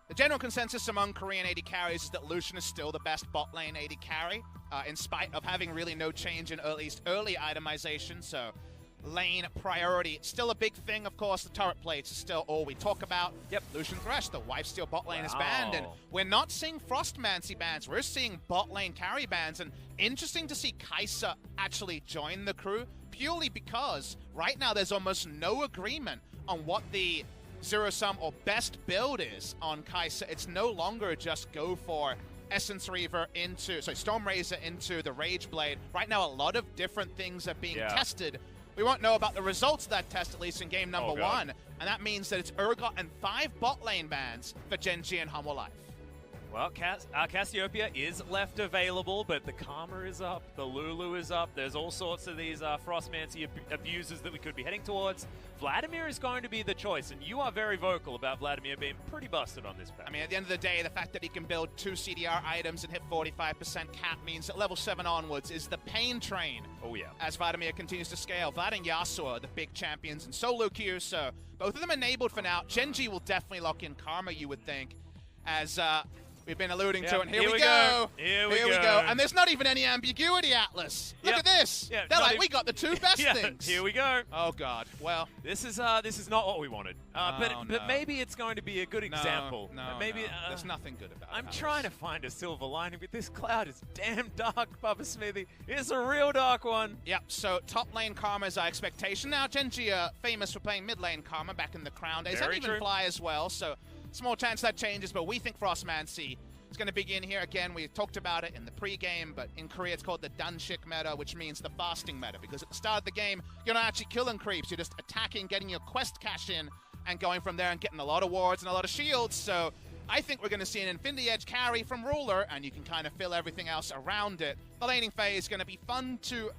The general consensus among Korean AD carries is that Lucian is still the best bot lane AD carry, in spite of having really no change in at least early itemization, so lane priority. Still a big thing, of course. The turret plates is still all we talk about. Yep. Lucian Thresh, the Lifesteal bot lane is banned, and we're not seeing Frostmancy bans. We're seeing bot lane carry bans, and interesting to see Kai'Sa actually join the crew, purely because right now there's almost no agreement on what the zero-sum or best build is on Kai'Sa. It's no longer just go for Essence Reaver into, Storm Razor into the Rage Blade. Right now, a lot of different things are being tested. We won't know about the results of that test, at least in game number 1. And that means that it's Urgot and 5 bot lane bans for Genji and Hummel Life. Well, Cassiopeia is left available, but the Karma is up, the Lulu is up. There's all sorts of these Frostmancy abusers that we could be heading towards. Vladimir is going to be the choice, and you are very vocal about Vladimir being pretty busted on this patch. I mean, at the end of the day, the fact that he can build 2 CDR items and hit 45% cap means that level 7 onwards is the pain train. Oh, yeah. As Vladimir continues to scale. Vlad and Yasuo are the big champions in solo queue, so both of them enabled for now. Genji will definitely lock in Karma, you would think, as we've been alluding to, and here we go. Here we go. And there's not even any ambiguity, Atlas. Look at this. They're like, we got the 2 best things. Here we go. Oh, God. Well, this is not what we wanted. But maybe it's going to be a good example. Maybe there's nothing good about it. I'm trying to find a silver lining, but this cloud is damn dark, Bubba Smithy. It's a real dark one. Yep, so top lane Karma is our expectation. Now, Genji famous for playing mid lane Karma back in the Crown days. And even Fly as well, so small chance that changes, but we think Frostmancy is going to begin here again. We talked about it in the pregame, but in Korea it's called the Danshik meta, which means the fasting meta, because at the start of the game, you're not actually killing creeps. You're just attacking, getting your quest cash in, and going from there and getting a lot of wards and a lot of shields. So I think we're going to see an Infinity Edge carry from Ruler, and you can kind of fill everything else around it. The laning phase is going to be fun to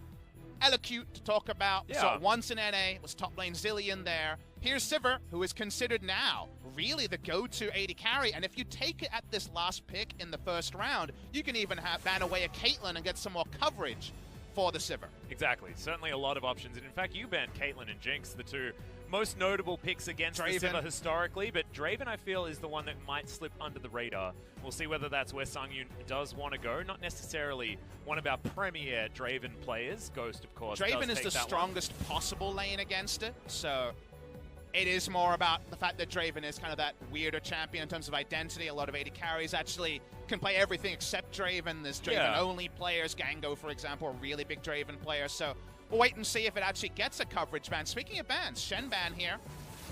elocute to talk about. So once in NA, was top lane Zillion there. Here's Sivir, who is considered now really the go-to AD carry, and if you take it at this last pick in the first round, you can even ban away a Caitlyn and get some more coverage for the Sivir. Exactly. Certainly a lot of options. And in fact, you banned Caitlyn and Jinx, the 2 most notable picks against the Sivir historically, but Draven, I feel, is the one that might slip under the radar. We'll see whether that's where Sungyun does want to go. Not necessarily one of our premier Draven players. Ghost, of course, Draven is the strongest possible lane against it, so it is more about the fact that Draven is kind of that weirder champion in terms of identity. A lot of AD carries actually can play everything except Draven. There's Draven-only players. Gango, for example, a really big Draven player. So we'll wait and see if it actually gets a coverage ban. Speaking of bans, Shen ban here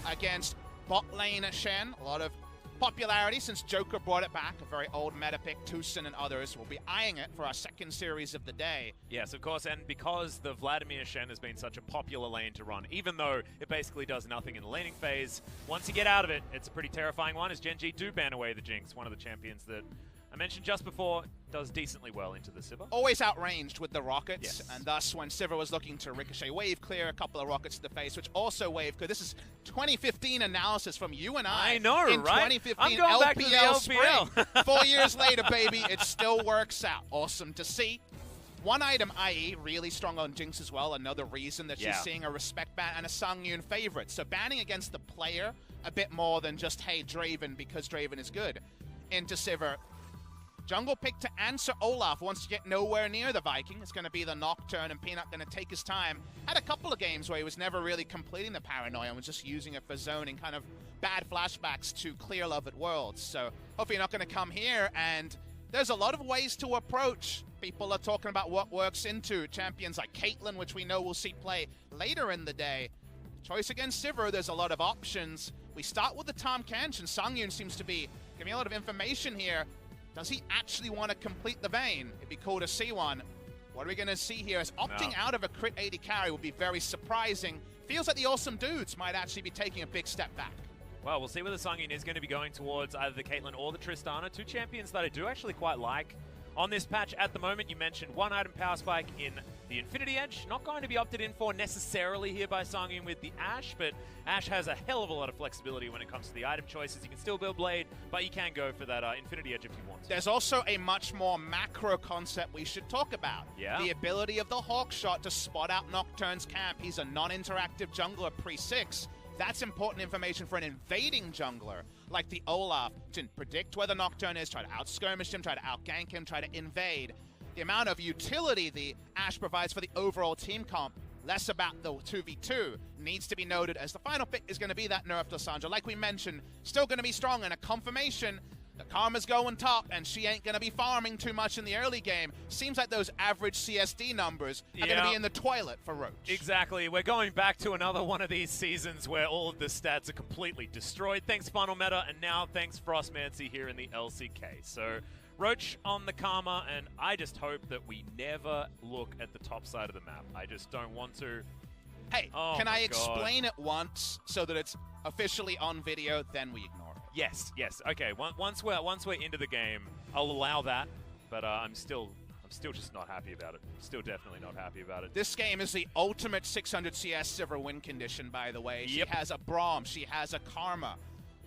against bot lane Shen. A lot of popularity since Joker brought it back. A very old meta pick. Tucson and others will be eyeing it for our second series of the day. Yes, of course, and because the Vladimir Shen has been such a popular lane to run, even though it basically does nothing in the laning phase, once you get out of it, it's a pretty terrifying one, as Genji do ban away the Jinx, one of the champions that I mentioned just before, does decently well into the Sivir. Always outranged with the rockets, and thus when Sivir was looking to ricochet wave clear a couple of rockets to the face, which also wave clear. This is 2015 analysis from you and I. I know, in right? 2015 I'm going back to the LPL. Spring. 4 years later, baby, it still works out. Awesome to see. One item, IE, really strong on Jinx as well. Another reason that she's seeing a respect ban and a Sungyun favorite. So banning against the player a bit more than just, hey, Draven, because Draven is good. Into Sivir. Jungle pick to answer Olaf wants to get nowhere near the Viking. It's going to be the Nocturne, and Peanut going to take his time. Had a couple of games where he was never really completing the Paranoia and was just using it for zoning, kind of bad flashbacks to Clear Love at Worlds. So hopefully you're not going to come here, and there's a lot of ways to approach. People are talking about what works into champions like Caitlyn, which we know we'll see play later in the day. Choice against Sivir, there's a lot of options. We start with the Tahm Kench, and Sungyun seems to be giving a lot of information here. Does he actually want to complete the Vayne? It'd be cool to see one. What are we going to see here? As opting out of a crit AD carry would be very surprising. Feels like the Awesome Dudes might actually be taking a big step back. Well, we'll see whether Sungyun is going to be going towards either the Caitlyn or the Tristana, 2 champions that I do actually quite like. On this patch at the moment, you mentioned 1 item power spike in the Infinity Edge. Not going to be opted in for necessarily here by Sungyun with the Ashe, but Ashe has a hell of a lot of flexibility when it comes to the item choices. You can still build Blade, but you can go for that Infinity Edge if you want to. There's also a much more macro concept we should talk about. The ability of the Hawk Shot to spot out Nocturne's camp. He's a non-interactive jungler pre-6. That's important information for an invading jungler like the Olaf to predict where the Nocturne is, try to out-skirmish him, try to out-gank him, try to invade. The amount of utility the Ashe provides for the overall team comp, less about the 2v2, needs to be noted as the final pick is going to be that nerfed Lissandra. Like we mentioned, still going to be strong, and a confirmation that Karma's going top and she ain't going to be farming too much in the early game. Seems like those average CSD numbers are going to be in the toilet for Roach. Exactly. We're going back to another one of these seasons where all of the stats are completely destroyed. Thanks Final Meta, and now thanks Frostmancy here in the LCK. So Roach on the Karma, and I just hope that we never look at the top side of the map. I just don't want to. Hey, can I explain it once so that it's officially on video, then we ignore it? Yes, yes. Okay, once we're into the game, I'll allow that, but I'm still just not happy about it. Still definitely not happy about it. This game is the ultimate 600 CS silver win condition, by the way. She has a Braum, she has a Karma.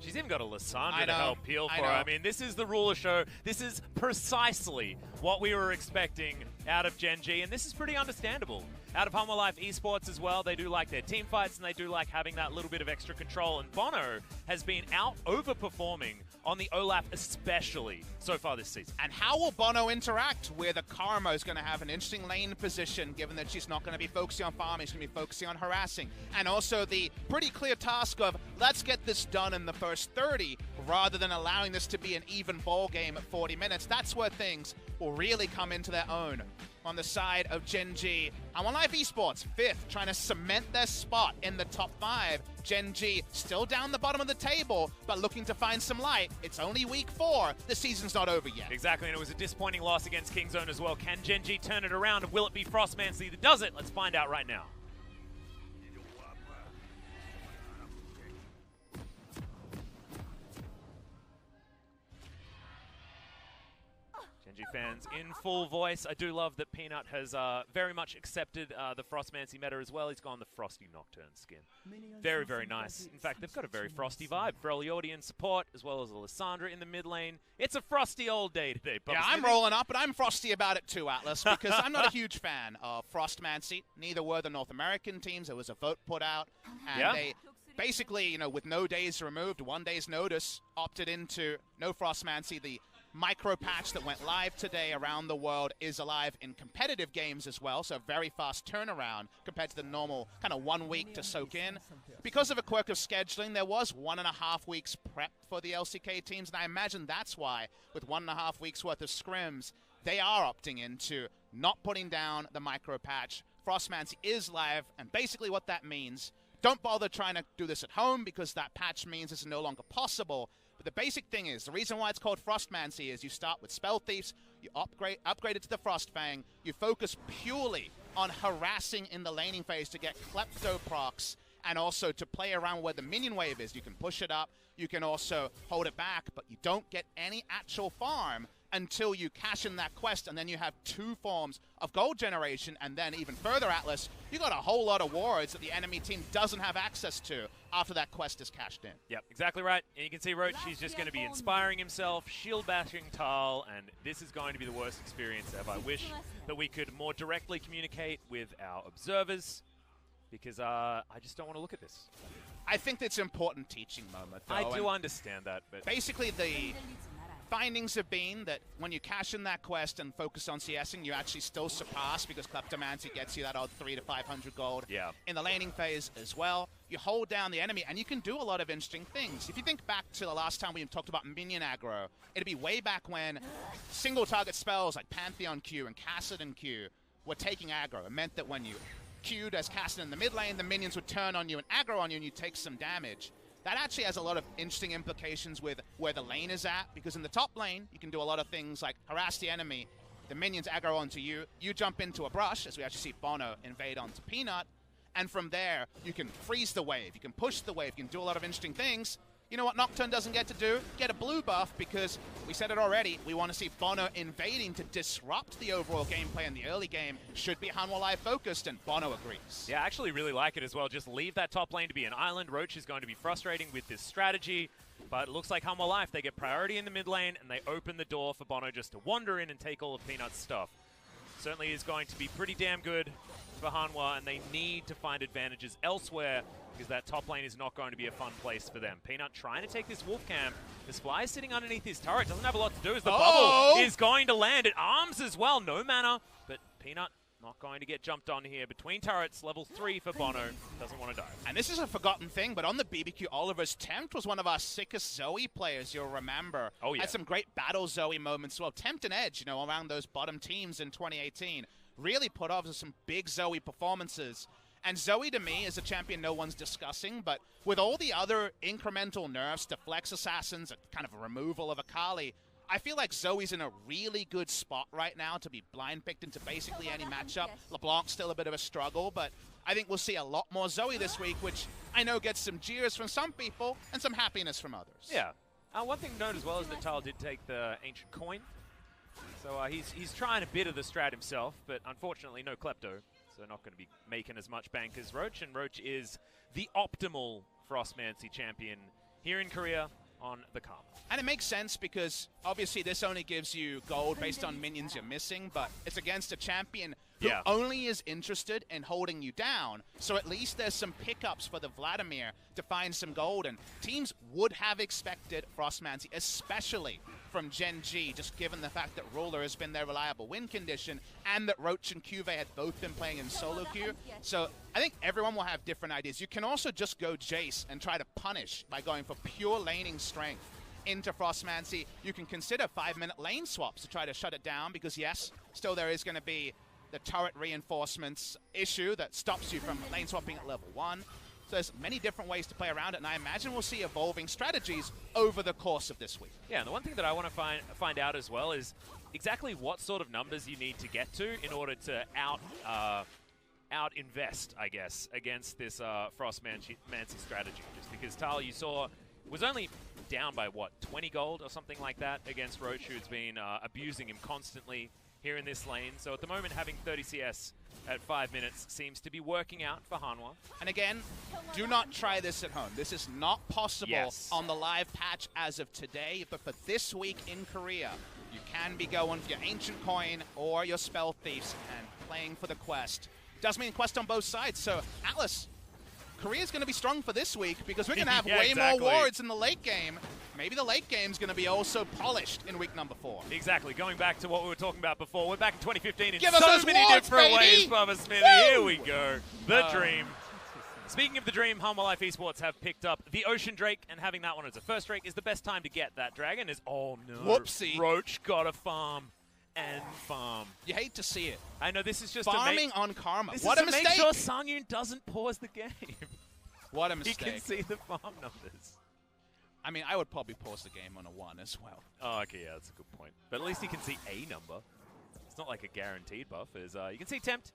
She's even got a Lissandra to help peel for her. I mean, this is the ruler show. This is precisely what we were expecting out of Gen G, and this is pretty understandable. Out of Humble Life Esports as well, they do like their team fights, and they do like having that little bit of extra control, and Bono has been out overperforming on the Olaf especially so far this season. And how will Bono interact with a Karma who's going to have an interesting lane position, given that she's not going to be focusing on farming, she's going to be focusing on harassing. And also the pretty clear task of, let's get this done in the first 30, rather than allowing this to be an even ball game at 40 minutes. That's where things will really come into their own. On the side of Gen G, Humble Life Esports, 5th, trying to cement their spot in the top 5. Gen G still down the bottom of the table, but looking to find some light. It's only week 4. The season's not over yet. Exactly, and it was a disappointing loss against Kingzone as well. Can Gen G turn it around, and will it be Frostmancy that does it? Let's find out right now. Gen G fans in full voice. I do love that Peanut has very much accepted the Frostmancy meta as well. He's gone the Frosty Nocturne skin. Very, very nice. In fact, they've got a very frosty vibe. Freljordi in support, as well as Lissandra in the mid lane. It's a frosty old day today. Yeah, I'm rolling up, but I'm frosty about it too, Atlas, because I'm not a huge fan of Frostmancy. Neither were the North American teams. There was a vote put out, and they basically, you know, with no days removed, 1 day's notice, opted into no Frostmancy. The micro patch that went live today around the world is alive in competitive games as well, so very fast turnaround compared to the normal kind of 1 week to soak in. Because of a quirk of scheduling, there was 1.5 weeks prep for the LCK teams, and I imagine that's why, with 1.5 weeks worth of scrims, they are opting into not putting down the micro patch. Frostmancy is live, and basically what that means, don't bother trying to do this at home because that patch means it's no longer possible. But the basic thing is, the reason why it's called Frostmancy is you start with Spell Thieves, you upgrade it to the Frostfang, you focus purely on harassing in the laning phase to get Klepto procs, and also to play around where the minion wave is. You can push it up, you can also hold it back, but you don't get any actual farm until you cash in that quest, and then you have 2 forms of gold generation, and then even further, Atlas, you got a whole lot of wards that the enemy team doesn't have access to after that quest is cashed in. Yep, exactly right. And you can see Roach, he's just going to be inspiring himself, shield bashing Tal, and this is going to be the worst experience ever. I wish that we could more directly communicate with our observers, because I just don't want to look at this. I think that's an important teaching moment, though. I do understand that, but basically the findings have been that when you cash in that quest and focus on CSing, you actually still surpass, because Kleptomancy gets you that odd 300 to 500 gold. Yeah. In the laning phase as well, you hold down the enemy, and you can do a lot of interesting things. If you think back to the last time we talked about minion aggro, it'd be way back when single target spells like Pantheon Q and Kassadin Q were taking aggro. It meant that when you Q'd as Kassadin in the mid lane, the minions would turn on you and aggro on you, and you'd take some damage. That actually has a lot of interesting implications with where the lane is at, because in the top lane, you can do a lot of things like harass the enemy, the minions aggro onto you, you jump into a brush, as we actually see Bono invade onto Peanut, and from there, you can freeze the wave, you can push the wave, you can do a lot of interesting things. You know what Nocturne doesn't get to do? Get a blue buff, because we said it already, we want to see Bono invading to disrupt the overall gameplay in the early game. Should be Hanwha Live focused, and Bono agrees. Yeah, I actually really like it as well. Just leave that top lane to be an island. Roach is going to be frustrating with this strategy, but it looks like Hanwha Life, they get priority in the mid lane, and they open the door for Bono just to wander in and take all of Peanut's stuff. Certainly is going to be pretty damn good for Hanwha, and they need to find advantages elsewhere because that top lane is not going to be a fun place for them. Peanut trying to take this wolf camp. This Fly is sitting underneath his turret. Doesn't have a lot to do as the bubble is going to land. It arms as well. No mana, but Peanut not going to get jumped on here. Between turrets, level 3 for Bono. Doesn't want to dive. And this is a forgotten thing, but on the BBQ Oliver's, Tempt was one of our sickest Zoe players, you'll remember. Oh, yeah. Had some great battle Zoe moments as well. Tempt and Edge, you know, around those bottom teams in 2018. Really put off some big Zoe performances. And Zoe, to me, is a champion no one's discussing, but with all the other incremental nerfs, to Flex Assassins, a kind of a removal of Akali, I feel like Zoe's in a really good spot right now to be blind-picked into basically any matchup. LeBlanc's still a bit of a struggle, but I think we'll see a lot more Zoe this week, which I know gets some jeers from some people and some happiness from others. Yeah. One thing to note as well is that Tal did take the Ancient Coin. So he's trying a bit of the strat himself, but unfortunately no Klepto. So not going to be making as much bank as Roach, and Roach is the optimal Frostmancy champion here in Korea on the Karma. And it makes sense because obviously this only gives you gold based on minions you're missing, but it's against a champion who only is interested in holding you down. So at least there's some pickups for the Vladimir to find some gold, and teams would have expected Frostmancy, especially from Gen G, just given the fact that Ruler has been their reliable win condition and that Roach and Cuvée had both been playing in solo queue. So I think everyone will have different ideas. You can also just go Jace and try to punish by going for pure laning strength into Frostmancy. You can consider 5-minute lane swaps to try to shut it down because, yes, still there is going to be the turret reinforcements issue that stops you from lane swapping at level 1. So there's many different ways to play around it, and I imagine we'll see evolving strategies over the course of this week. Yeah, and the one thing that I want to find out as well is exactly what sort of numbers you need to get to in order to out-invest, I guess, against this Frostmancy strategy. Just because Tal, you saw, was only down by, what, 20 gold or something like that against Roach, who's been abusing him constantly here in this lane. So at the moment, having 30 CS at 5 minutes seems to be working out for Hanwha. And again, do not try this at home. This is not possible on the live patch as of today, but for this week in Korea, you can be going for your Ancient Coin or your Spell Thieves and playing for the quest. Does mean quest on both sides, so Atlas, Korea's going to be strong for this week because we're going to have way more wards in the late game. Maybe the late game's going to be also polished in week number 4. Exactly. Going back to what we were talking about before, we're back in 2015 in Give so us many wards, different baby! ways, Bubba Smithy. Here we go. The dream. Speaking of the dream, Hanwha Life Esports have picked up the Ocean Drake, and having that one as a first Drake is the best time to get that dragon. Oh no. Whoopsie. Roach got a farm. And farm. You hate to see it. I know, this is just farming on Karma. This what is a to mistake! Make sure Sangyun doesn't pause the game. What a mistake. He can see the farm numbers. I mean, I would probably pause the game on a 1 as well. Oh, okay, yeah, that's a good point. But at least he can see a number. It's not like a guaranteed buff. You can see Tempt.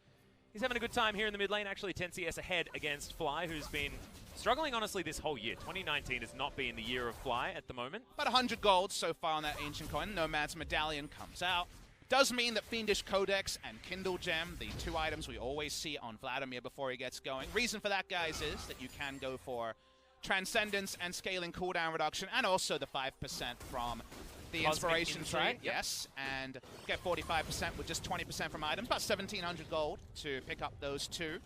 He's having a good time here in the mid lane. Actually, 10 CS ahead against Fly, who's been struggling, honestly, this whole year. 2019 has not been the year of Fly at the moment. About 100 gold so far on that Ancient Coin. Nomad's Medallion comes out. Does mean that Fiendish Codex and Kindle Gem, the 2 items we always see on Vladimir before he gets going. Reason for that, guys, is that you can go for Transcendence and scaling cooldown reduction, and also the 5% from the Inspiration Tree. Yes, and get 45% with just 20% from items. About 1,700 gold to pick up those 2.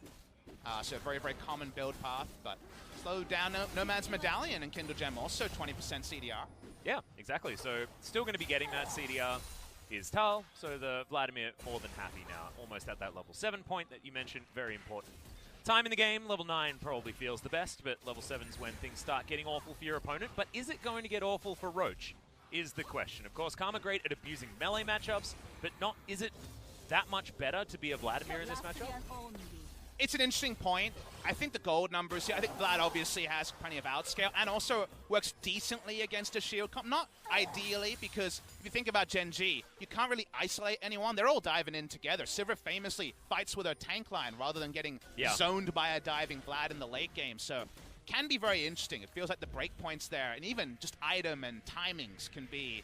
So a very, very common build path, but slow down Nomad's Medallion and Kindle Gem, also 20% CDR. Yeah, exactly. So still going to be getting that CDR. Is Tal, so the Vladimir more than happy now, almost at that level 7 point that you mentioned, very important. Time in the game, level 9 probably feels the best, but level 7's when things start getting awful for your opponent. But is it going to get awful for Roach, is the question. Of course, Karma great at abusing melee matchups, but is it that much better to be a Vladimir in this matchup? It's an interesting point. I think the gold numbers here, I think Vlad obviously has plenty of outscale and also works decently against a shield comp. Not ideally, because if you think about Gen G, you can't really isolate anyone. They're all diving in together. Sivir famously fights with her tank line rather than getting zoned by a diving Vlad in the late game. So can be very interesting. It feels like the breakpoints there and even just item and timings can be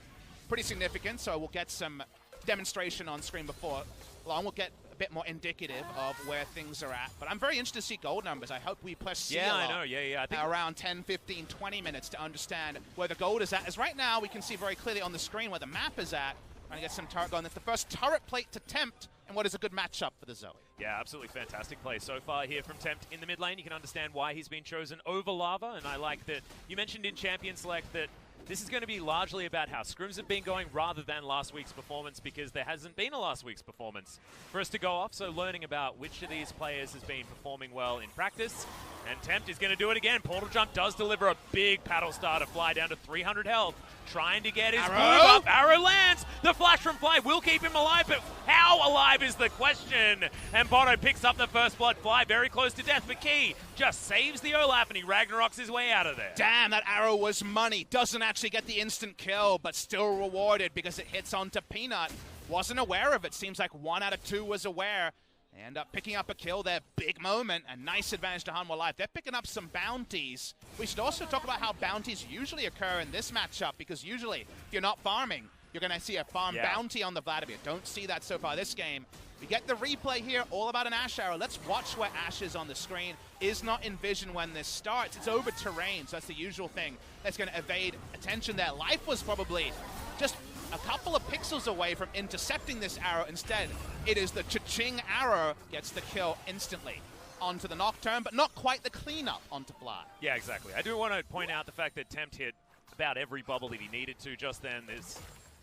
pretty significant. So we'll get some demonstration on screen before long. We'll get bit more indicative of where things are at. But I'm very interested to see gold numbers. I hope we push C a lot. I know. I think around 10, 15, 20 minutes to understand where the gold is at. As right now, we can see very clearly on the screen where the map is at. Trying to get some turret going. That's the first turret plate to Tempt in what is a good matchup for the Zoe. Yeah, absolutely fantastic play so far here from Tempt in the mid lane. You can understand why he's been chosen over Lava, and I like that you mentioned in Champion Select that this is going to be largely about how scrims have been going rather than last week's performance, because there hasn't been a last week's performance for us to go off. So learning about which of these players has been performing well in practice. And Tempt is going to do it again. Portal Jump does deliver a big paddle star to Fly down to 300 health. Trying to get his move up. Arrow lands. The flash from Fly will keep him alive, but how alive is the question? And Bono picks up the first blood. Fly very close to death, but Key just saves the Olaf and he Ragnaroks his way out of there. Damn, that arrow was money. Doesn't actually get the instant kill, but still rewarded because it hits onto Peanut. Wasn't aware of it. Seems like 1 out of 2 was aware. They end up picking up a kill there. Big moment. A nice advantage to Hanwha Life. They're picking up some bounties. We should also talk about how bounties usually occur in this matchup, because usually, if you're not farming, you're going to see a farm bounty on the Vladimir. Don't see that so far this game. We get the replay here, all about an Ashe arrow. Let's watch where Ashe is on the screen. Is not in vision when this starts. It's over terrain, so that's the usual thing that's going to evade attention there. Life was probably just a couple of pixels away from intercepting this arrow. Instead, it is the cha-ching arrow gets the kill instantly onto the Nocturne, but not quite the cleanup onto Fly. Yeah, exactly. I do want to point out the fact that Tempt hit about every bubble that he needed to just then. This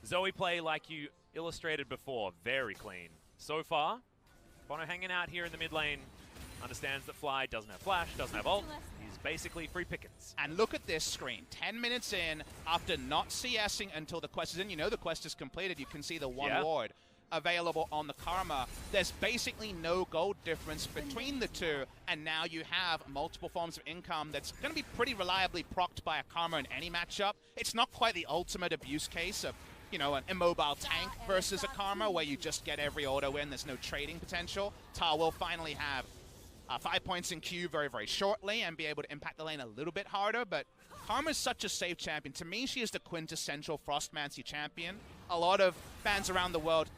Zoe play, like you illustrated before, very clean. So far, Bono hanging out here in the mid lane, understands that Fly doesn't have flash, doesn't have ult. He's basically free pickings. And look at this screen. 10 minutes in, after not CSing until the quest is in. You know the quest is completed. You can see the one ward available on the Karma. There's basically no gold difference between the two, and now you have multiple forms of income that's going to be pretty reliably procced by a Karma in any matchup. It's not quite the ultimate abuse case of, you know, an immobile tank versus a Karma where you just get every auto win. There's no trading potential. Tar will finally have 5 points in queue very, very shortly and be able to impact the lane a little bit harder, but Karma's such a safe champion. To me, she is the quintessential Frostmancy champion. A lot of fans around the world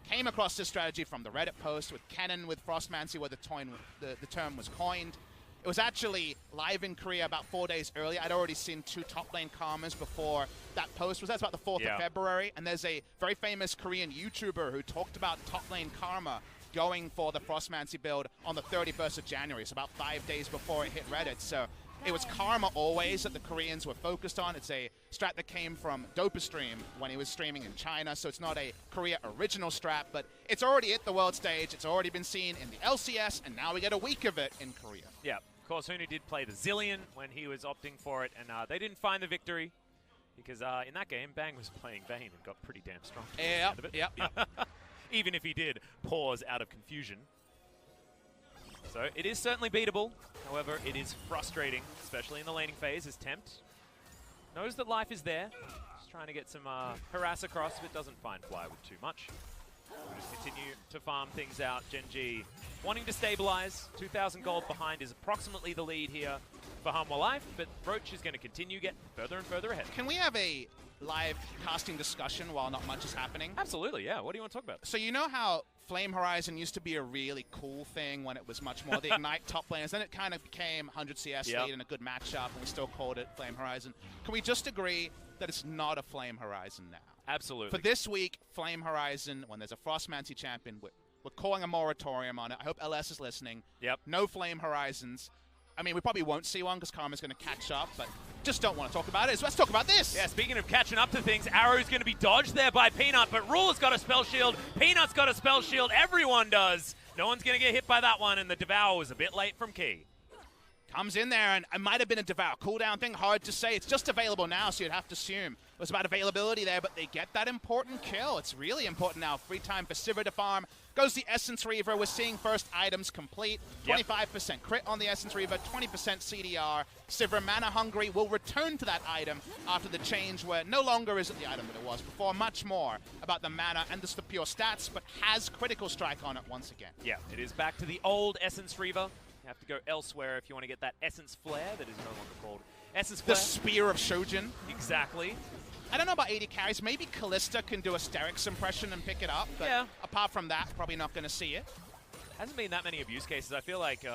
came across this strategy from the Reddit post with Kennen with Frostmancy, where the term was coined. It was actually live in Korea about 4 days earlier. I'd already seen 2 top lane Karmas before that post was. That's about the 4th of February, and there's a very famous Korean YouTuber who talked about top lane Karma going for the Frostmancy build on the 31st of January, so about 5 days before it hit Reddit. So it was Karma always that the Koreans were focused on. It's a strat that came from DopaStream when he was streaming in China, so it's not a Korea original strat, but it's already hit the world stage. It's already been seen in the LCS, and now we get a week of it in Korea. Yeah, of course, Hunu did play the Zillion when he was opting for it, and they didn't find the victory because in that game, Bang was playing Vayne and got pretty damn strong. Yep. Even if he did pause out of confusion. So it is certainly beatable. However, it is frustrating, especially in the laning phase, as Tempt knows that life is there. Just trying to get some harass across, but doesn't find Fly with too much. We'll just continue to farm things out. Gen G wanting to stabilize. 2,000 gold behind is approximately the lead here for Hanwha Life, but Roach is going to continue getting further and further ahead. Can we have a live casting discussion while not much is happening? Absolutely, yeah. What do you want to talk about? So you know how Flame Horizon used to be a really cool thing when it was much more the Ignite top laners, then it kind of became 100 CS lead and a good matchup, and we still called it Flame Horizon. Can we just agree that it's not a Flame Horizon now? Absolutely. For this week, Flame Horizon, when there's a Frostmancy champion, we're calling a moratorium on it. I hope LS is listening. Yep. No Flame Horizons. I mean, we probably won't see one because Karma's going to catch up, but just don't want to talk about it. So let's talk about this. Yeah, speaking of catching up to things, Arrow's going to be dodged there by Peanut, but Ruler's got a spell shield. Peanut's got a spell shield. Everyone does. No one's going to get hit by that one, and the Devour was a bit late from Key. Comes in there, and it might have been a Devour cooldown thing. Hard to say. It's just available now, so you'd have to assume it was about availability there, but they get that important kill. It's really important now. Free time for Sivir to farm. Goes the Essence Reaver. We're seeing first items complete. 25% crit on the Essence Reaver, 20% CDR. Sivir mana hungry will return to that item after the change where no longer is it the item that it was before. Much more about the mana and just the pure stats, but has critical strike on it once again. Yeah, it is back to the old Essence Reaver. You have to go elsewhere if you want to get that Essence Flare that is no longer called Essence Flare. The Spear of Shojin. Exactly. I don't know about 80 carries. Maybe Callista can do a Sterix impression and pick it up. But apart from that, probably not going to see it. Hasn't been that many abuse cases. I feel like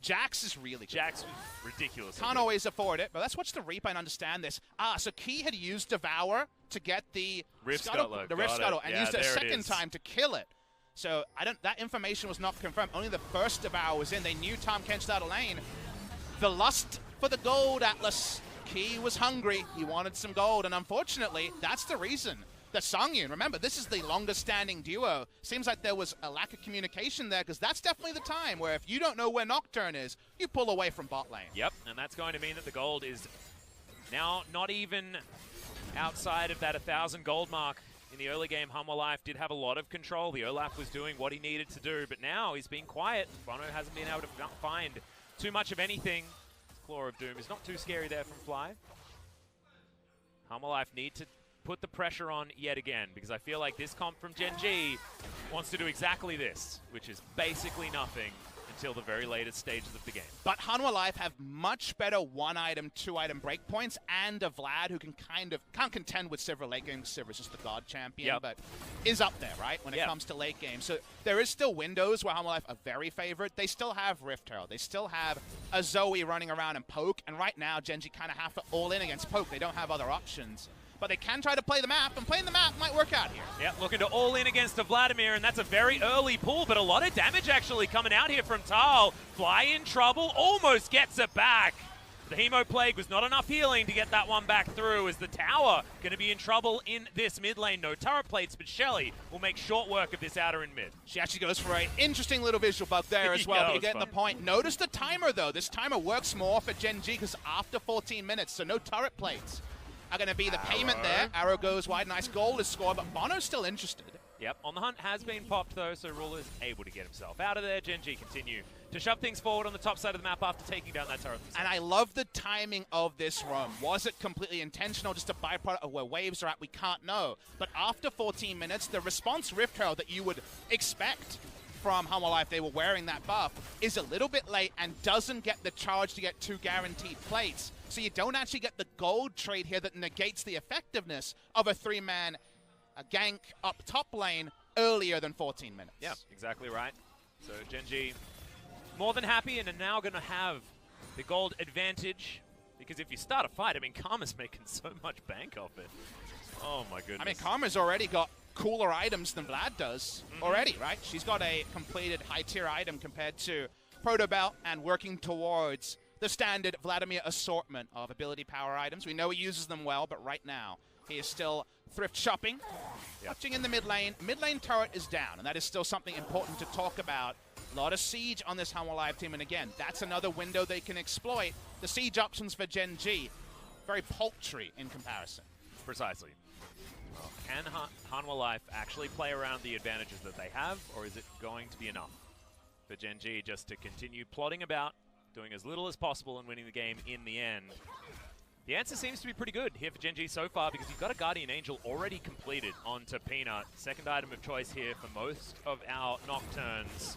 Jax is really good. Jax was ridiculous. Can't always afford it, but let's watch the replay and understand this. So Key had used Devour to get the Rift Scuttle, and used it a second time to kill it. So that information was not confirmed. Only the first devour was in. They knew Tahm Kench out of lane. The lust for the gold, Atlas. Key was hungry. He wanted some gold, and unfortunately, that's the reason. The Songyun, remember, this is the longest standing duo. Seems like there was a lack of communication there, because that's definitely the time where if you don't know where Nocturne is, you pull away from bot lane. Yep, and that's going to mean that the gold is now not even outside of that 1,000 gold mark. In the early game, Hanwha Life did have a lot of control. The Olaf was doing what he needed to do, but now he's been quiet. Bono hasn't been able to find too much of anything. Claw of Doom is not too scary there from Fly. Hanwha Life need to put the pressure on yet again, because I feel like this comp from Gen G wants to do exactly this, which is basically nothing until the very latest stages of the game. But Hanwha Life have much better 1-item, 2-item breakpoints, and a Vlad who can can't contend with Sivir late game. Sivir's just the god champion, but is up there, right, when it comes to late game. So there is still windows where Hanwha Life are very favored. They still have Rift Herald. They still have a Zoe running around and Poke, and right now Gen G kind of have to all in against Poke. They don't have other options. But they can try to play the map, and playing the map might work out here. Yeah, looking to all in against a Vladimir, and that's a very early pull, but a lot of damage actually coming out here from Tal. Fly in trouble, almost gets it back. The Hemo Plague was not enough healing to get that one back through, as the tower going to be in trouble in this mid lane. No turret plates, but Shelly will make short work of this outer and mid. She actually goes for an interesting little visual bug there as well, but you're getting the point. Notice the timer, though. This timer works more for Gen G, because after 14 minutes, so no turret plates are going to be the payment there. Arrow goes wide, nice goal is scored, but Bono's still interested. Yep, On the Hunt has been popped though, so Ruler is able to get himself out of there. Gen G continue to shove things forward on the top side of the map after taking down that turret themselves. And I love the timing of this roam. Was it completely intentional, just a byproduct of where waves are at? We can't know. But after 14 minutes, the response Rift Herald that you would expect from Hanwha Life, they were wearing that buff, is a little bit late and doesn't get the charge to get 2 guaranteed plates. So you don't actually get the gold trade here that negates the effectiveness of a 3-man gank up top lane earlier than 14 minutes. Yeah, exactly right. So Gen G more than happy and are now going to have the gold advantage, because if you start a fight, I mean, Karma's making so much bank off it. Oh my goodness. I mean, Karma's already got cooler items than Vlad does already, right? She's got a completed high-tier item compared to Proto Belt and working towards the standard Vladimir assortment of ability power items. We know he uses them well, but right now he is still thrift shopping. Watching in the mid lane. Mid lane turret is down, and that is still something important to talk about. A lot of siege on this Hanwha Live team, and again, that's another window they can exploit. The siege options for Gen G, very paltry in comparison. Precisely. Well, can Hanwha Life actually play around the advantages that they have, or is it going to be enough for Gen G just to continue plodding about, doing as little as possible and winning the game in the end? The answer seems to be pretty good here for Gen G so far, because you've got a Guardian Angel already completed onto Peanut. Second item of choice here for most of our Nocturnes.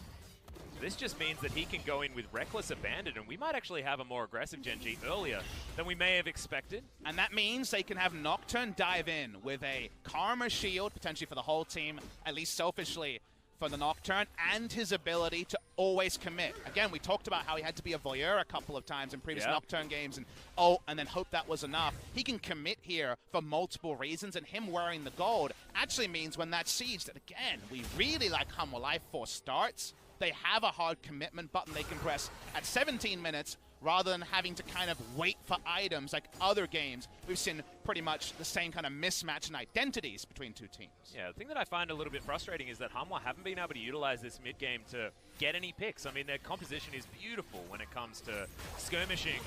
So this just means that he can go in with Reckless Abandon, and we might actually have a more aggressive Gen G earlier than we may have expected. And that means they can have Nocturne dive in with a Karma shield, potentially for the whole team, at least selfishly for the Nocturne, and his ability to always commit. Again, we talked about how he had to be a voyeur a couple of times in previous Nocturne games, and then hope that was enough. He can commit here for multiple reasons, and him wearing the gold actually means when that siege, that again, we really like Hanwha Life for starts, they have a hard commitment button they can press at 17 minutes rather than having to kind of wait for items like other games. We've seen pretty much the same kind of mismatch in identities between two teams. Yeah, the thing that I find a little bit frustrating is that Hanwha haven't been able to utilize this mid-game to get any picks. I mean, their composition is beautiful when it comes to skirmishing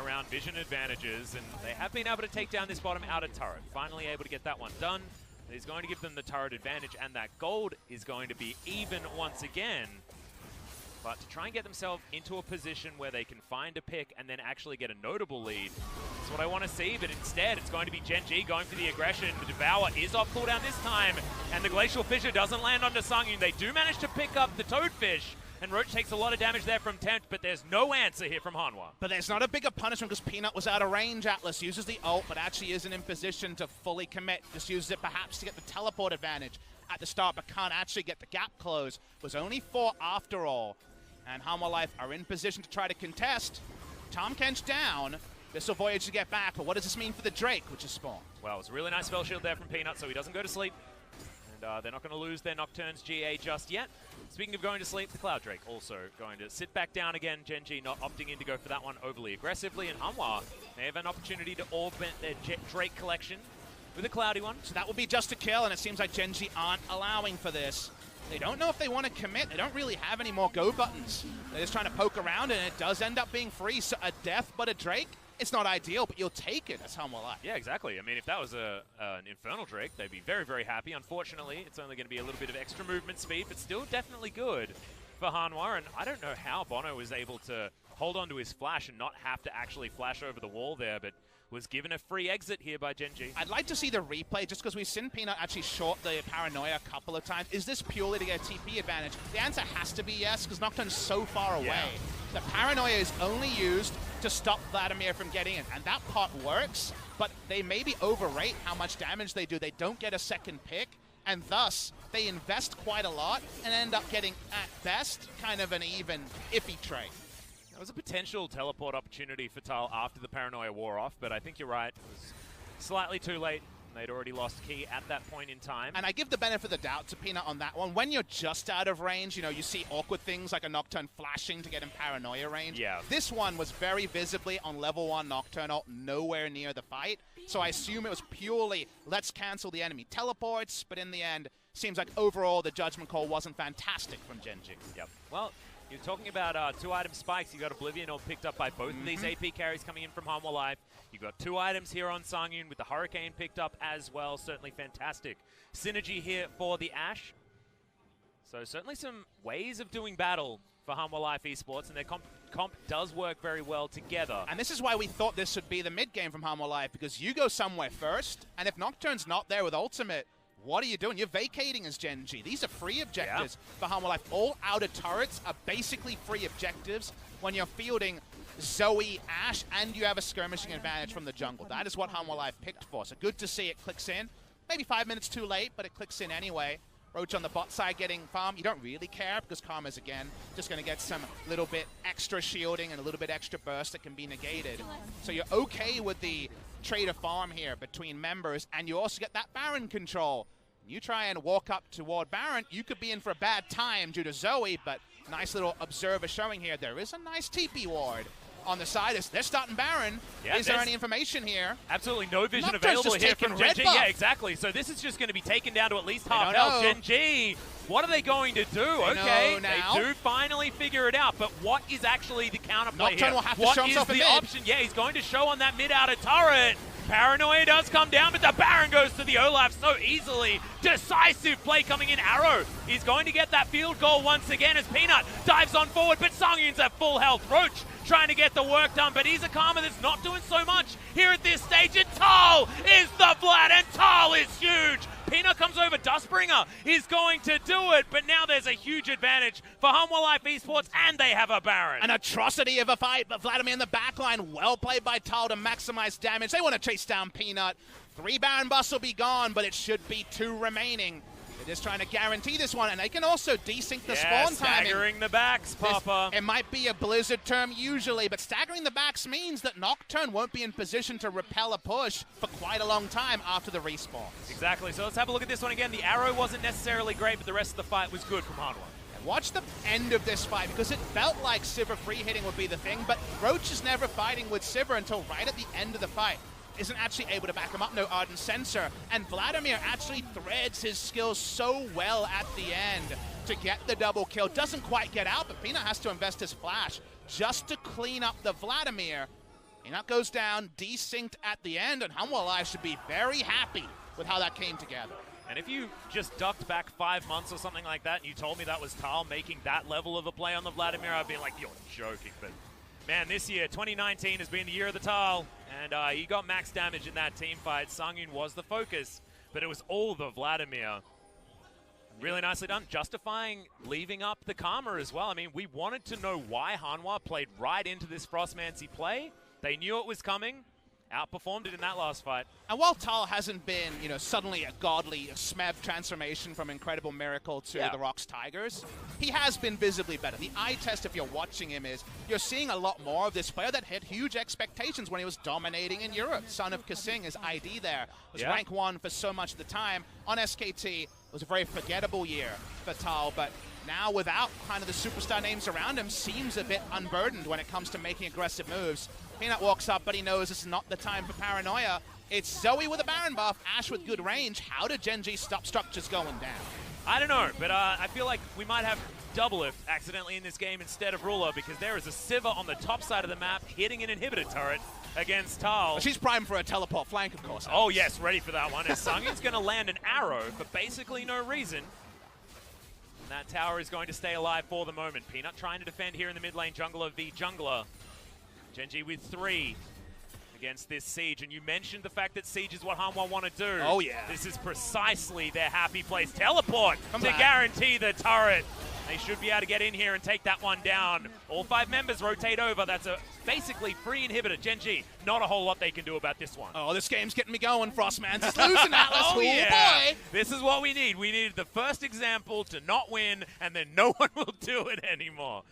around vision advantages, and they have been able to take down this bottom outer turret. Finally able to get that one done. He's going to give them the turret advantage, and that gold is going to be even once again. But to try and get themselves into a position where they can find a pick and then actually get a notable lead, that's what I want to see. But instead, it's going to be Gen G going for the aggression. The Devour is off cooldown this time, and the Glacial Fissure doesn't land onto Songyun. They do manage to pick up the Toadfish, and Roach takes a lot of damage there from Tempt, but there's no answer here from Hanwha. But there's not a bigger punishment because Peanut was out of range. Atlas uses the ult, but actually isn't in position to fully commit. Just uses it perhaps to get the teleport advantage at the start, but can't actually get the gap close. Was only 4 after all. And Hanwha Life are in position to try to contest. Tahm Kench down. This will Voyage to get back, but what does this mean for the Drake, which is spawned? Well, it's a really nice spell shield there from Peanut, so he doesn't go to sleep. And they're not going to lose their Nocturne's GA just yet. Speaking of going to sleep, the Cloud Drake also going to sit back down again. Gen.G not opting in to go for that one overly aggressively. And Hanwha, they have an opportunity to augment their Drake collection with a Cloudy one. So that would be just a kill, and it seems like Gen.G aren't allowing for this. They don't know if they want to commit. They don't really have any more go buttons. They're just trying to poke around, and it does end up being free. So a death but a Drake, it's not ideal, but you'll take it as Hanwha Life. Yeah, exactly. I mean, if that was an Infernal Drake, they'd be very, very happy. Unfortunately, it's only going to be a little bit of extra movement speed, but still definitely good for Hanwha. And I don't know how Bono was able to hold on to his flash and not have to actually flash over the wall there, but was given a free exit here by Gen.G. I'd like to see the replay just because we've seen Peanut actually short the Paranoia a couple of times. Is this purely to get a TP advantage? The answer has to be yes, because Nocturne's so far away. Yeah. The Paranoia is only used to stop Vladimir from getting in, and that part works, but they maybe overrate how much damage they do. They don't get a second pick, and thus they invest quite a lot and end up getting, at best, kind of an even iffy trade. There was a potential teleport opportunity for Tal after the Paranoia wore off, but I think you're right. It was slightly too late. They'd already lost Key at that point in time. And I give the benefit of the doubt to Peanut on that one. When you're just out of range, you know, you see awkward things like a Nocturne flashing to get in Paranoia range. Yeah. This one was very visibly on level 1 Nocturne, nowhere near the fight. So I assume it was purely, let's cancel the enemy teleports, but in the end, seems like overall the judgment call wasn't fantastic from Gen.G. Yep. Well, you're talking about 2-item spikes. You got Oblivion all picked up by both of these AP carries coming in from Hanwha Life. You've got 2 items here on Sangyun with the Hurricane picked up as well. Certainly fantastic synergy here for the Ashe. So certainly some ways of doing battle for Hanwha Life Esports, and their comp does work very well together. And this is why we thought this would be the mid game from Hanwha Life, because you go somewhere first, and if Nocturne's not there with ultimate, what are you doing? You're vacating as Gen.G. These are free objectives for Hanwha Life. All outer turrets are basically free objectives when you're fielding Zoe, Ashe, and you have a skirmishing advantage from the jungle. That is what Hanwha Life picked for. So good to see it clicks in. Maybe 5 minutes too late, but it clicks in anyway. Roach on the bot side getting farm. You don't really care because Karma's, again, just going to get some little bit extra shielding and a little bit extra burst that can be negated. So you're okay with the trade of farm here between members, and you also get that Baron control. You try and walk up toward Baron, you could be in for a bad time due to Zoe, but nice little observer showing here. There is a nice TP ward on the side. They're starting Baron. Yeah, is there any information here? Absolutely no vision Nocturne's available here from Gen.G. buff. Yeah, exactly. So this is just going to be taken down to at least half health. Gen.G, what are they going to do? Okay, they do finally figure it out, but what is actually the counterplay Nocturne here? will have to What show is himself the in mid. option? Yeah, he's going to show on that mid-outer turret. Paranoia does come down, but the Baron goes to the Olaf so easily. Decisive play coming in. Arrow is going to get that field goal once again as Peanut dives on forward, but Sangyun's at full health. Roach trying to get the work done, but he's a Karma that's not doing so much here at this stage. And Tal is the Vlad, and Tal is huge. Peanut comes over, Dustbringer is going to do it, but now there's a huge advantage for Hanwha Life Esports, and they have a Baron. An atrocity of a fight, but Vladimir in the backline, well played by Tal to maximize damage. They want to chase down Peanut. 3 Baron buffs will be gone, but it should be 2 remaining. They're just trying to guarantee this one, and they can also desync the spawn timing. Staggering the backs, Papa. It might be a Blizzard term usually, but staggering the backs means that Nocturne won't be in position to repel a push for quite a long time after the respawn. Exactly, so let's have a look at this one again. The arrow wasn't necessarily great, but the rest of the fight was good from Hanwha. Watch the end of this fight, because it felt like Sivir free hitting would be the thing, but Roach is never fighting with Sivir until right at the end of the fight. Isn't actually able to back him up, no Ardent Sensor, and Vladimir actually threads his skills so well at the end to get the double kill. Doesn't quite get out, but Peanut has to invest his flash just to clean up the Vladimir. Peanut goes down, desynced at the end, and Hanwha Life should be very happy with how that came together. And if you just ducked back 5 months or something like that and you told me that was Tal making that level of a play on the Vladimir, I'd be like, you're joking. But man, this year, 2019, has been the year of the Tal, and he got max damage in that team fight. Sangyun was the focus, but it was all the Vladimir. Really nicely done, justifying leaving up the Karma as well. I mean, we wanted to know why Hanwha played right into this Frostmancy play. They knew it was coming. Outperformed it in that last fight. And while Tal hasn't been, you know, suddenly a godly Smev transformation from Incredible Miracle to the Rocks Tigers, he has been visibly better. The eye test, if you're watching him, is you're seeing a lot more of this player that hit huge expectations when he was dominating in Europe. Son of Kasing, his ID there, was rank 1 for so much of the time. On SKT, It was a very forgettable year for Tal, but now without kind of the superstar names around him, seems a bit unburdened when it comes to making aggressive moves. Peanut walks up, but he knows this is not the time for paranoia. It's Zoe with a Baron buff, Ashe with good range. How did Gen G stop structures going down? I don't know, but I feel like we might have double lift accidentally in this game instead of Ruler, because there is a Sivir on the top side of the map hitting an inhibitor turret against Tal. Well, she's primed for a teleport flank, of course. Oh yes, ready for that one. As Sungin's going to land an arrow for basically no reason. And that tower is going to stay alive for the moment. Peanut trying to defend here in the mid lane, jungler v jungler. Gen G with 3 against this Siege, and you mentioned the fact that Siege is what Hanwha want to do. Oh yeah. This is precisely their happy place. Teleport Come to back. Guarantee the turret. They should be able to get in here and take that one down. All 5 members rotate over. That's a basically free inhibitor. Gen G, not a whole lot they can do about this one. Oh, this game's getting me going. Frostman's is losing Atlas. Oh, yeah. Boy. This is what we need. We needed the first example to not win, and then no one will do it anymore.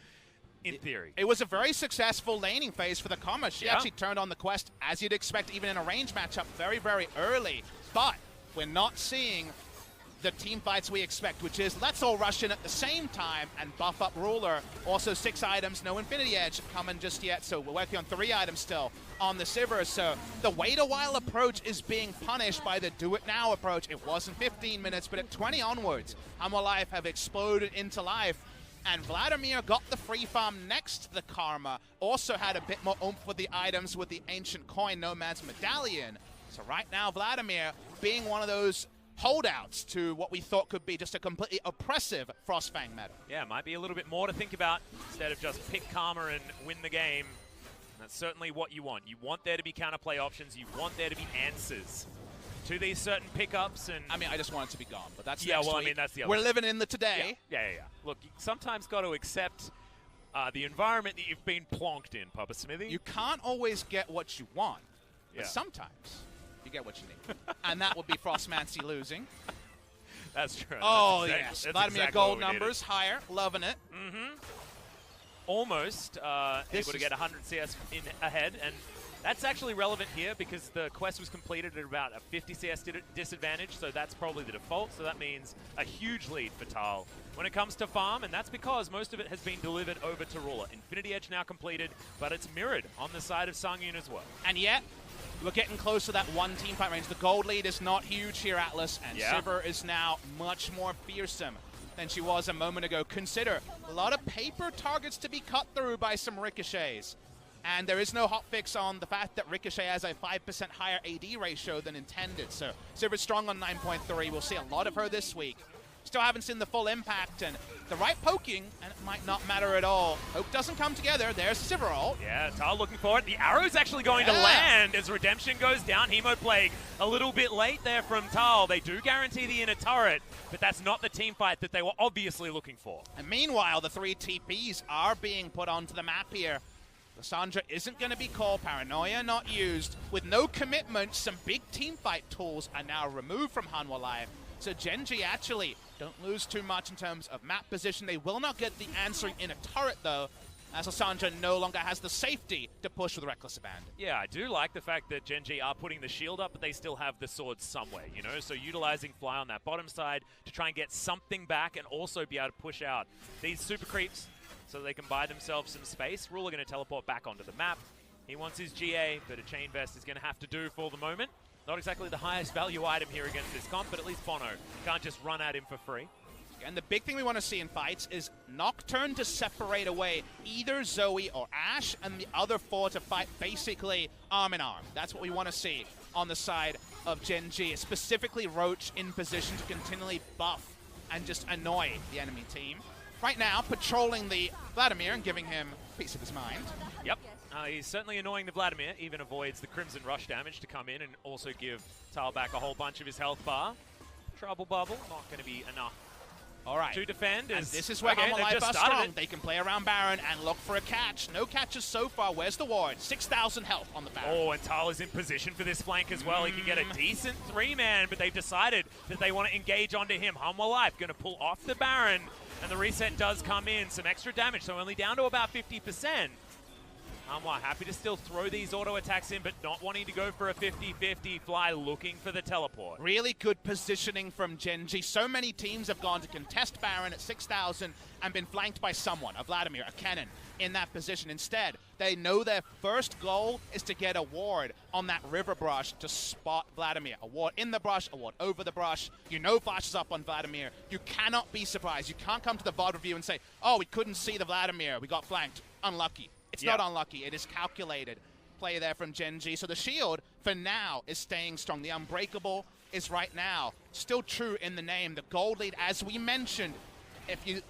In theory. It was a very successful laning phase for the Karma. She actually turned on the quest, as you'd expect, even in a range matchup, very, very early. But we're not seeing the team fights we expect, which is let's all rush in at the same time and buff up Ruler. Also 6 items, no Infinity Edge coming just yet, so we're working on 3 items still on the Sivir. So the wait a while approach is being punished by the do it now approach. It wasn't 15 minutes, but at 20 onwards, Hanwha Life have exploded into life. And Vladimir got the free farm next to the Karma. Also had a bit more oomph with the items with the Ancient Coin Nomad's Medallion. So right now, Vladimir being one of those holdouts to what we thought could be just a completely oppressive Frostfang meta. Yeah, might be a little bit more to think about instead of just pick Karma and win the game. That's certainly what you want. You want there to be counterplay options. You want there to be answers to these certain pickups. And I mean, I just want it to be gone, but that's yeah. next Well, week. I mean, that's the other. We're living in the today. Yeah. Look, you sometimes got to accept the environment that you've been plonked in, Papa Smithy. You can't always get what you want, but Yeah. sometimes you get what you need. And that would be Frostmancy losing. That's true. Oh, That's yes. that's Vladimir exactly gold what we needed. numbers higher. Loving it. Almost able to get 100 CS in ahead, and that's actually relevant here because the quest was completed at about a 50 CS disadvantage, so that's probably the default, so that means a huge lead for Tal when it comes to farm, and that's because most of it has been delivered over to Ruler. Infinity Edge now completed, but it's mirrored on the side of Sangyun as well. And yet, we're getting close to that one team fight range. The gold lead is not huge here, Atlas, and Sivir is now much more fearsome than she was a moment ago. Consider a lot of paper targets to be cut through by some ricochets. And there is no hotfix on the fact that Ricochet has a 5% higher AD ratio than intended. So Sivir's strong on 9.3. We'll see a lot of her this week. Still haven't seen the full impact, and the right poking, and it might not matter at all. Hope doesn't come together. There's Sivir ult. Yeah, Tal looking for it. The arrow's actually going to land as Redemption goes down. Hemoplague a little bit late there from Tal. They do guarantee the inner turret, but that's not the team fight that they were obviously looking for. And meanwhile, the 3 TPs are being put onto the map here. Lissandra isn't going to be called. Paranoia not used. With no commitment, some big team fight tools are now removed from Hanwha Life. So Gen G actually don't lose too much in terms of map position. They will not get the answering in a turret, though, as Lissandra no longer has the safety to push with Reckless Abandon. Yeah, I do like the fact that Gen G are putting the shield up, but they still have the sword somewhere, you know? So utilizing Fly on that bottom side to try and get something back and also be able to push out these super creeps so they can buy themselves some space. Ruler going to teleport back onto the map. He wants his GA, but a Chain Vest is going to have to do for the moment. Not exactly the highest value item here against this comp, but at least Bono can't just run at him for free. And the big thing we want to see in fights is Nocturne to separate away either Zoe or Ashe, and the other 4 to fight basically arm in arm. That's what we want to see on the side of Gen G, specifically Roach in position to continually buff and just annoy the enemy team. Right now, patrolling the Vladimir and giving him peace of his mind. Yep. He's certainly annoying the Vladimir, even avoids the Crimson Rush damage to come in and also give Tal back a whole bunch of his health bar. Trouble Bubble, not going to be enough. All right. To defend. And this is where Hanwha Life are strong. They can play around Baron and look for a catch. No catches so far. Where's the ward? 6,000 health on the Baron. Oh, and Tal is in position for this flank as well. He can get a decent 3-man, but they've decided that they want to engage onto him. Hanwha Life going to pull off the Baron, and the reset does come in. Some extra damage, so only down to about 50%. Hanwha happy to still throw these auto attacks in, but not wanting to go for a 50-50 fly, looking for the teleport. Really good positioning from Gen.G. So many teams have gone to contest Baron at 6,000 and been flanked by someone, a Vladimir, a Kennen, in that position. Instead, they know their first goal is to get a ward on that river brush to spot Vladimir. A ward in the brush, a ward over the brush. You know Flash is up on Vladimir. You cannot be surprised. You can't come to the VOD review and say, oh, we couldn't see the Vladimir. We got flanked. Unlucky. It's not unlucky. It is calculated play there from Gen.G. So the shield, for now, is staying strong. The Unbreakable is right now still true in the name. The gold lead, as we mentioned, if you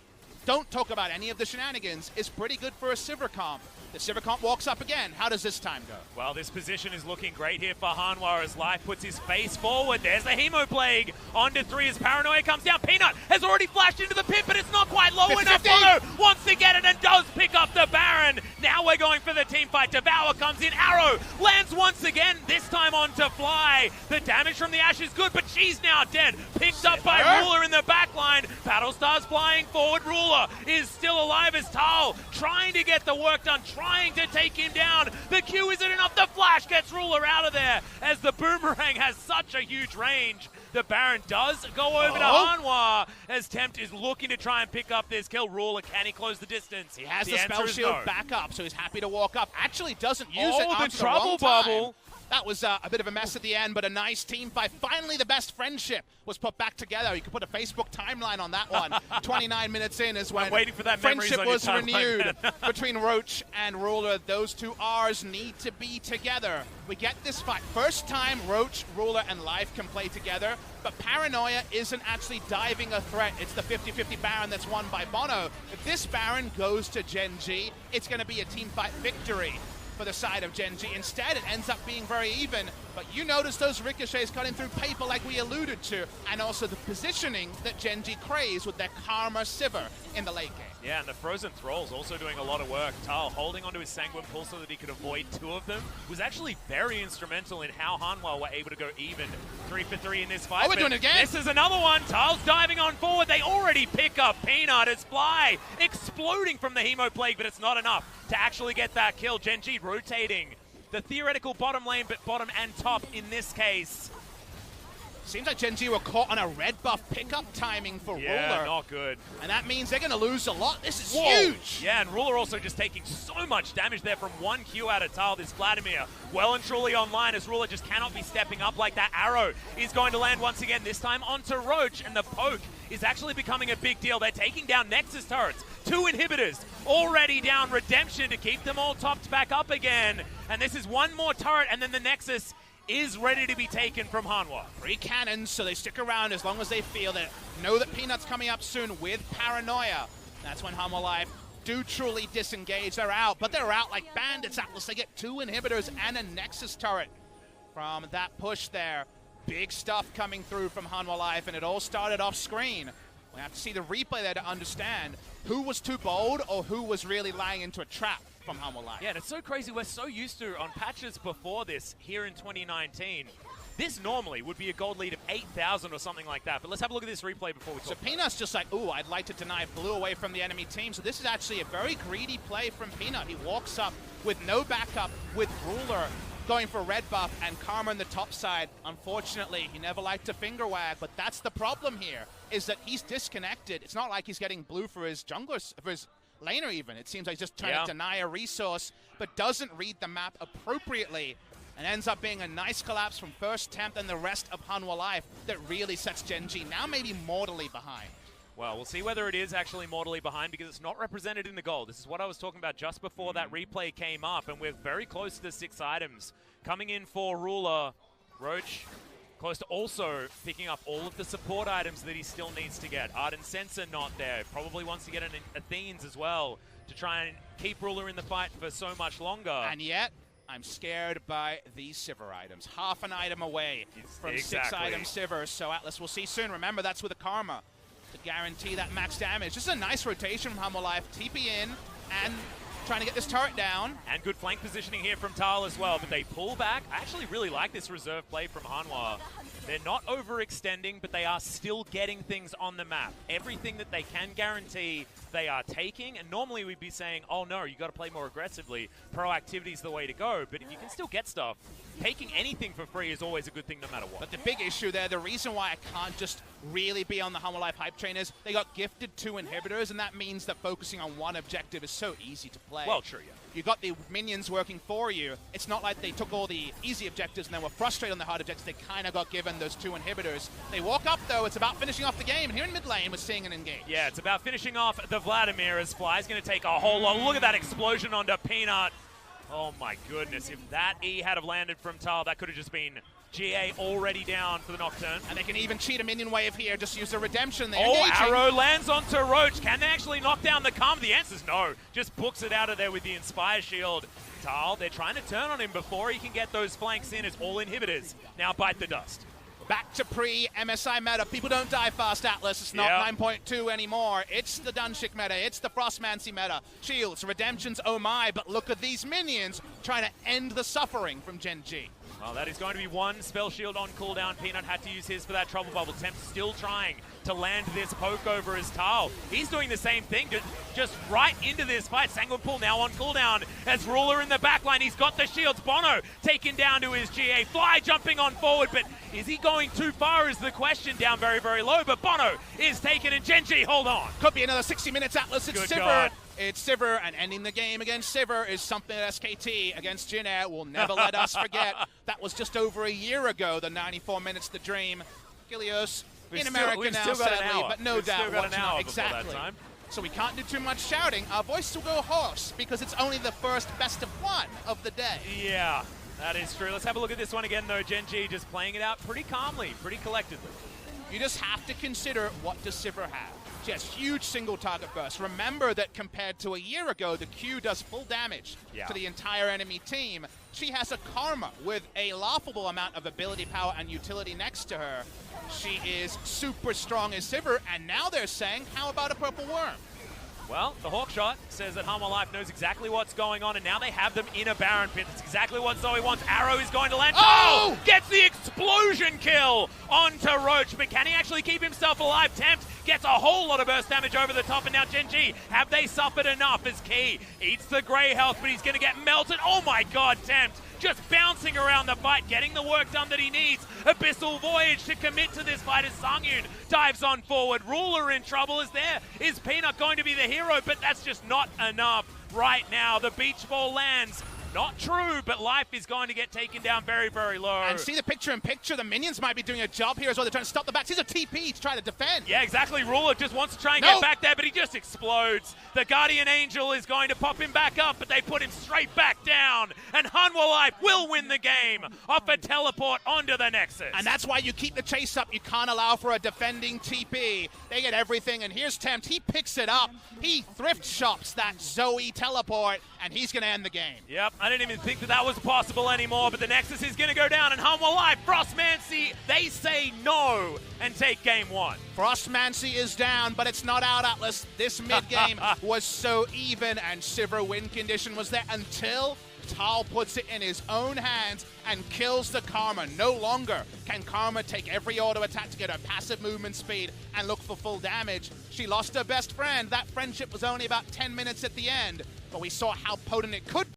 don't talk about any of the shenanigans, is pretty good for a Sivir comp. The Sivir comp walks up again. How does this time go? Well, this position is looking great here for Hanwha as Life puts his face forward. There's the Hemo Plague. Onto 3 as Paranoia comes down. Peanut has already flashed into the pit, but it's not quite low enough. Bono wants to get it and does pick up the Baron. Now we're going for the team fight. Devour comes in. Arrow lands once again, this time onto Fly. The damage from the Ash is good, but she's now dead. Picked up by Ruler in the backline. Battlestar's flying forward. Ruler is still alive as Tal trying to get the work done, trying to take him down. The Q isn't enough. The flash gets Ruler out of there as the Boomerang has such a huge range. The Baron does go over to Hanwha as Tempt is looking to try and pick up this kill. Ruler, can he close the distance? He has the spell shield back up, so he's happy to walk up. Actually doesn't use it the after trouble the wrong bubble. time. That was a bit of a mess at the end, but a nice team fight. Finally, the best friendship was put back together. You could put a Facebook timeline on that one. 29 minutes in is when waiting for that friendship was renewed between Roach and Ruler. Those two R's need to be together. We get this fight. First time Roach, Ruler, and Life can play together, but Paranoia isn't actually diving a threat. It's the 50-50 Baron that's won by Bono. If this Baron goes to Gen.G, it's going to be a team fight victory for the side of Gen.G. Instead, it ends up being very even, but you notice those ricochets cutting through paper like we alluded to, and also the positioning that Gen.G craves with their Karma Sivir in the late game. Yeah, and the Frozen Thralls also doing a lot of work. Tal holding onto his Sanguine Pull so that he could avoid 2 of them was actually very instrumental in how Hanwha were able to go even 3 for 3 in this fight. Oh, we're doing it again. This is another one. Tal's diving on forward. They already pick up Peanut as Fly exploding from the Hemo Plague, but it's not enough to actually get that kill. Gen.G rotating the theoretical bottom lane, but bottom and top in this case. Seems like Gen.G were caught on a red buff pickup timing for Ruler. Yeah, not good. And that means they're going to lose a lot. This is huge. Yeah, and Ruler also just taking so much damage there from 1 Q out of Tal. This Vladimir well and truly online as Ruler just cannot be stepping up like that. Arrow is going to land once again, this time onto Roach, and the poke is actually becoming a big deal. They're taking down Nexus turrets. 2 inhibitors already down. Redemption to keep them all topped back up again. And this is 1 more turret, and then the Nexus is ready to be taken from Hanwha. 3 cannons, so they stick around as long as they feel that. Know that Peanut's coming up soon with Paranoia. That's when Hanwha Life do truly disengage. They're out, but they're out like bandits. Atlas, they get 2 inhibitors and a Nexus turret from that push there. Big stuff coming through from Hanwha Life, and it all started off screen. We have to see the replay there to understand who was too bold or who was really lying into a trap from Hanwha Life. Yeah, and it's so crazy. We're so used to, on patches before this, here in 2019, this normally would be a gold lead of 8,000 or something like that. But let's have a look at this replay before we talk. So Peanut's just like, ooh, I'd like to deny, flew away from the enemy team. So this is actually a very greedy play from Peanut. He walks up with no backup, with Ruler going for red buff and Karma on the top side. Unfortunately, he never liked to finger wag, but that's the problem here, is that he's disconnected. It's not like he's getting blue for his junglers, for his laner even. It seems like he's just trying to deny a resource, but doesn't read the map appropriately, and ends up being a nice collapse from first Tempt and the rest of Hanwha Life that really sets Gen.G now maybe mortally behind. Well, we'll see whether it is actually mortally behind because it's not represented in the gold. This is what I was talking about just before that replay came up, and we're very close to the 6 items. Coming in for Ruler, Roach close to also picking up all of the support items that he still needs to get. Ardent Sensor not there. Probably wants to get an Athenes as well to try and keep Ruler in the fight for so much longer. And yet, I'm scared by these Sivir items. Half an item away from 6 item Sivir. So Atlas, we'll see soon. Remember, that's with a Karma to guarantee that max damage. This is a nice rotation from Hanwha Life. TP in and trying to get this turret down. And good flank positioning here from Tal as well, but they pull back. I actually really like this reserve play from Hanwha. They're not overextending, but they are still getting things on the map. Everything that they can guarantee, they are taking. And normally we'd be saying, oh no, you got to play more aggressively. Proactivity is the way to go. But if you can still get stuff, taking anything for free is always a good thing no matter what. But the big issue there, the reason why I can't just really be on the Humble Life hype train is they got gifted 2 inhibitors, and that means that focusing on one objective is so easy to play. Well, true, yeah. You got the minions working for you. It's not like they took all the easy objectives and then were frustrated on the hard objectives. They kind of got given those 2 inhibitors. They walk up, though. It's about finishing off the game. And here in mid lane, we're seeing an engage. Yeah, it's about finishing off the Vladimir as Fly's going to take a whole lot. Look at that explosion onto Peanut. Oh, my goodness. If that E had have landed from Tal, that could have just been GA already down for the Nocturne. And they can even cheat a minion wave here. Just use the redemption. They're engaging. Engaging. Arrow lands onto Roach. Can they actually knock down the Karma? The answer's no. Just books it out of there with the Inspire Shield. Tal, they're trying to turn on him before he can get those flanks in. It's all inhibitors. Now bite the dust. Back to pre-MSI meta. People don't die fast, Atlas. It's not 9.2 anymore. It's the Dunshik meta. It's the Frostmancy meta. Shields, redemptions, oh my. But look at these minions trying to end the suffering from Gen G. Well, that is going to be 1 spell shield on cooldown. Peanut had to use his for that trouble bubble. Temp still trying to land this poke over his Tal. He's doing the same thing, just right into this fight. Sanguine now on cooldown as Ruler in the backline. He's got the shields. Bono taken down to his GA. Fly jumping on forward, but is he going too far is the question. Down very, very low, but Bono is taken, and Genji, hold on. Could be another 60 minutes, Atlas. It's Good Sivir. God. It's Sivir, and ending the game against Sivir is something that SKT against Jin Air will never let us forget. That was just over a year ago, the 94 minutes to dream. Gilios in America now, sadly, but no doubt watching it. Exactly. So we can't do too much shouting. Our voice will go hoarse because it's only the first best of 1 of the day. Yeah, that is true. Let's have a look at this one again, though. Genji just playing it out pretty calmly, pretty collectively. You just have to consider, what does Sivir have? She has huge single target burst. Remember that compared to a year ago, the Q does full damage to the entire enemy team. She has a Karma with a laughable amount of ability power and utility next to her. She is super strong as Sivir, and now they're saying, how about a Purple Worm? Well, the Hawkshot says that Humble Life knows exactly what's going on, and now they have them in a Baron pit. That's exactly what Zoe wants. Arrow is going to land. Oh! Gets the explosion kill onto Roach, but can he actually keep himself alive? Tempt gets a whole lot of burst damage over the top, and now Genji, have they suffered enough as Key eats the grey health, but he's going to get melted. Oh my god, Tempt just bouncing around the fight, getting the work done that he needs. Abyssal Voyage to commit to this fight as Sangyun dives on forward. Ruler in trouble is there. Is Peanut going to be the hero? But that's just not enough right now. The beach ball lands. Not true, but Life is going to get taken down very, very low. And see the picture-in-picture. The minions might be doing a job here as well. They're trying to stop the back. He's a TP to try to defend. Yeah, exactly. Ruler just wants to try and get back there, but he just explodes. The Guardian Angel is going to pop him back up, but they put him straight back down. And Hanwha Life will win the game off a teleport onto the Nexus. And that's why you keep the chase up. You can't allow for a defending TP. They get everything, and here's Tempt. He picks it up. He thrift shops that Zoe teleport, and he's going to end the game. Yep, I didn't even think that was possible anymore, but the Nexus is going to go down, and Hanwha Life, Frostmancy, they say no and take game 1. Frostmancy is down, but it's not out, Atlas. This mid-game was so even, and Sivir win condition was there until Tal puts it in his own hands and kills the Karma. No longer can Karma take every auto attack to get her passive movement speed and look for full damage. She lost her best friend. That friendship was only about 10 minutes at the end, but we saw how potent it could be.